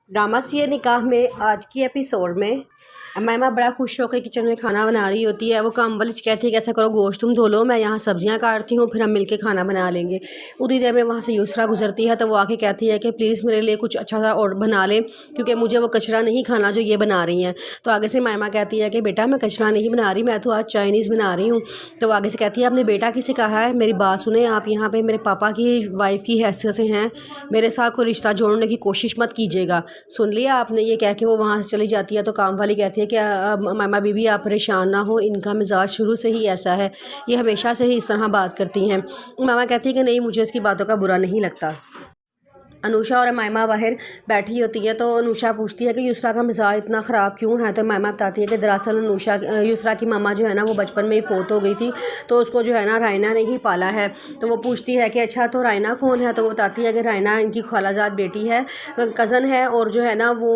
Drama सी निकाह में आज की एपिसोड में अम्मा बड़ा खुश होकर किचन में खाना बना रही होती है। वो कंबल कहती है कि ऐसा करो गोश्त तुम धो लो, मैं यहाँ सब्जियाँ काटती हूँ, फिर हम मिलके खाना बना लेंगे। उतनी देर में वहाँ से युसरा गुजरती है तो वो आके कहती है कि प्लीज़ मेरे लिए कुछ अच्छा सा और बना ले, क्योंकि मुझे वो कचरा नहीं खाना जो ये बना रही हैं। तो आगे से मामा कहती है कि बेटा मैं कचरा नहीं बना रही, मैं तो आज चाइनीज़ बना रही हूँ। तो आगे से कहती है आपने बेटा किसे कहा है, मेरी बात सुने, आप यहाँ पर मेरे पापा की वाइफ की हैसियत से हैं, मेरे साथ कोई रिश्ता जोड़ने की कोशिश मत कीजिएगा। सुन लिया आपने, ये कह के वो वहाँ से चली जाती है। तो काम वाली कहती है कि मामा बीबी आप परेशान ना हो, इनका मिजाज शुरू से ही ऐसा है, ये हमेशा से ही इस तरह बात करती हैं। मामा कहती है कि नहीं, मुझे इसकी बातों का बुरा नहीं लगता। अनुषा और मामा बाहर बैठी होती है तो अनुषा पूछती है कि युसरा का मिजाज इतना ख़राब क्यों है। तो मामा बताती है कि दरअसल युसरा की मामा जो है ना वो बचपन में ही फोत हो गई थी, तो उसको जो है ना रायना ने ही पाला है। तो वो पूछती है कि अच्छा तो रायना कौन है। तो वो बताती है कि रायना इनकी खालाजाद बेटी है, कज़न है, और जो है ना वो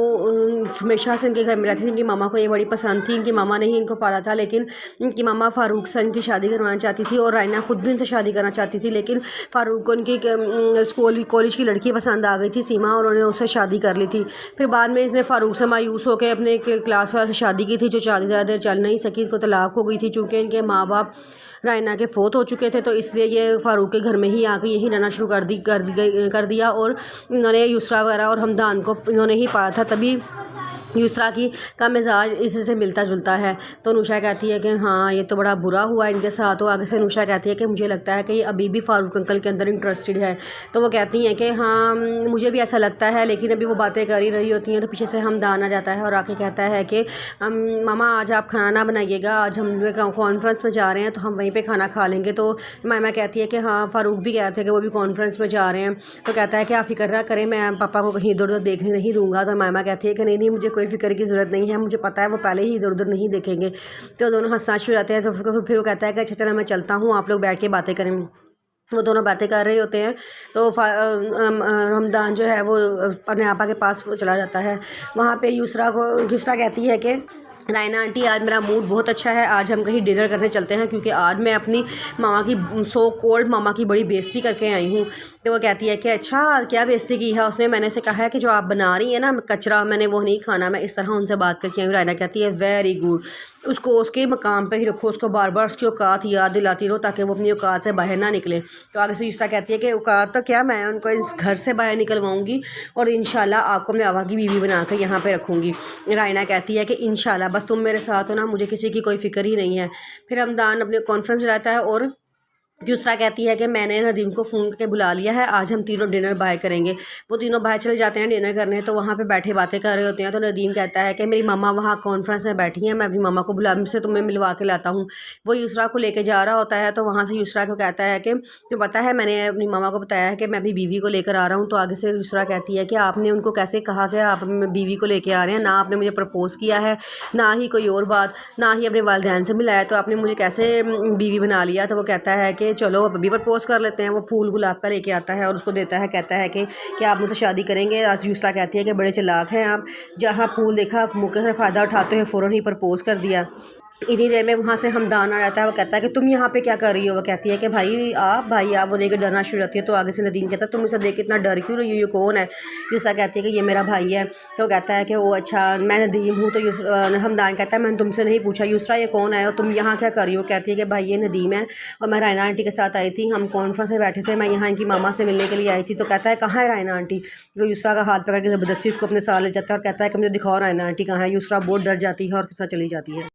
हमेशा से इनके घर में रहती थी। इनकी मामा को ये बड़ी पसंद थी। इनकी मामा ने ही इनको पाला था, लेकिन इनकी मामा फ़ारूक से इनकी शादी करवाना चाहती थी और रायना खुद भी इनसे शादी करना चाहती थी, लेकिन फ़ारूक को इनकी कॉलेज की लड़की पसंद आ गई थी सीमा, और उन्होंने उससे शादी कर ली थी। फिर बाद में इसने फ़ारूक से मायूस होकर अपने क्लास वाले से शादी की थी, जो शादी ज़्यादा देर चल नहीं सकी, इसको तलाक हो गई थी। चूँकि इनके माँ बाप रायना के फोत हो चुके थे तो इसलिए ये फ़ारूक के घर में ही आके यही रहना शुरू कर दिया और इन्होंने युसरा वगैरह और हमदान को इन्होंने ही पाया था। तभी युसरा का मिजाज इससे मिलता जुलता है। तो अनुषा कहती है कि हाँ ये तो बड़ा बुरा हुआ इनके साथ। तो आगे से अनुषा कहती है कि मुझे लगता है कि ये अभी भी फ़ारूक अंकल के अंदर इंटरेस्टेड है। तो वो कहती हैं कि हाँ मुझे भी ऐसा लगता है, लेकिन अभी वो बातें कर ही रही होती हैं तो पीछे से हमदान आ जाता है और आके कहता है कि मामा आज आप खाना ना बनाइएगा, आज हम कॉन्फ्रेंस में जा रहे हैं तो हम वहीं पर खाना खा लेंगे। तो मामा कहती है कि हाँ फ़ारूक भी कहते हैं कि वो भी कॉन्फ्रेंस में जा रहे हैं। तो कहता है कि आप फिक्र ना करें, मैं पापा को कहीं इधर उधर देखने नहीं दूँगा। तो मामा कहती है कि नहीं मुझे कोई फिक्र की ज़रूरत नहीं है, मुझे पता है वो पहले ही इधर उधर नहीं देखेंगे। तो दोनों हंसना शुरू हो जाते हैं। तो फिर वो कहता है कि अच्छा चलो मैं चलता हूँ, आप लोग बैठ के बातें करें। वो दोनों बातें कर रहे होते हैं तो हमदान जो है वो अपने आपा के पास चला जाता है। वहाँ पे युसरा कहती है कि रायना आंटी आज मेरा मूड बहुत अच्छा है, आज हम कहीं डिनर करने चलते हैं, क्योंकि आज मैं अपनी मामा की सो कोल्ड मामा की बड़ी बेइज्जती करके आई हूँ। तो वो कहती है कि अच्छा क्या बेइज्जती की है उसने, मैंने से कहा है कि जो आप बना रही है ना कचरा मैंने वो नहीं खाना, मैं इस तरह उनसे बात करके आई हूँ। रायना कहती है वेरी गुड, उसको उसके मकाम पे ही रखो, उसको बार बार उसकी औकात याद दिलाती रहो ताकि वो अपनी औकात से बाहर ना निकले। तो आगे से युसरा कहती है कि औकात तो क्या, मैं उनको इस घर से बाहर निकलवाऊंगी और इंशाल्लाह आपको अपने आवा की बीवी बना कर यहाँ पे रखूँगी। रायना कहती है कि इंशाल्लाह, बस तुम मेरे साथ हो ना, मुझे किसी की कोई फिक्र ही नहीं है। फिर हमदान अपने कॉन्फ्रेंस रहता है और युसरा कहती है कि मैंने नदीम को फ़ोन करके बुला लिया है, आज हम तीनों डिनर बाहर करेंगे। वो तीनों बाहर चले जाते हैं डिनर करने। तो वहाँ पे बैठे बातें कर रहे होते हैं। तो नदीम कहता है कि मेरी मामा वहाँ कॉन्फ्रेंस में बैठी हैं, मैं अपनी मामा को बुला से तुम्हें मिलवा के लाता हूँ। वो युसरा को लेके जा रहा होता है। तो वहाँ से युसरा को कहता है कि तो पता है मैंने अपनी मामा को बताया है कि मैं अपनी बीवी को लेकर आ रहा हूँ। तो आगे से युसरा कहती है कि आपने उनको कैसे कहा कि आप बीवी को लेकर आ रहे हैं, ना आपने मुझे प्रपोज़ किया है, ना ही कोई और बात, ना ही अपने वालिदैन से मिलाया, तो आपने मुझे कैसे बीवी बना लिया। तो वो कहता है कि चलो अभी प्रपोज कर लेते हैं। वो फूल गुलाब का लेके आता है और उसको देता है, कहता है कि क्या आप मुझसे शादी करेंगे। आज युसरा कहती है कि बड़े चालाक हैं आप, जहाँ फूल देखा मौके से फ़ायदा उठाते हैं, फ़ौरन ही प्रपोज कर दिया। इतनी देर में वहाँ से हमदान आ जाता है। वो कहता है कि तुम यहाँ पे क्या कर रही हो। वो कहती है कि भाई आप वो देख के डरना शुरू होती है। तो आगे से नदीम कहता है तुम इसे देख के इतना डर क्यों रही हो, ये कौन है। युसरा कहती है कि ये मेरा भाई है। तो कहता है कि वो अच्छा मैं नदीम हूँ। तो हमदान कहता है मैंने तुमसे नहीं पूछा युसरा ये कौन है और तुम यहाँ क्या कर रही हो। कहती है कि भाई ये नदीम है और मैं रायना आंटी के साथ आई थी, हम कॉन्फ्रेंस में बैठे थे, मैं यहाँ इनकी मामा से मिलने के लिए आई थी। तो कहता है कहाँ है रायना आंटी। तो युसरा का हाथ पकड़ के ज़बरदस्ती उसको अपने साथ ले जाता है और कहता है कि मुझे दिखाओ रायना आंटी कहाँ है। युसरा बहुत डर जाती है और उसके साथ चली जाती है।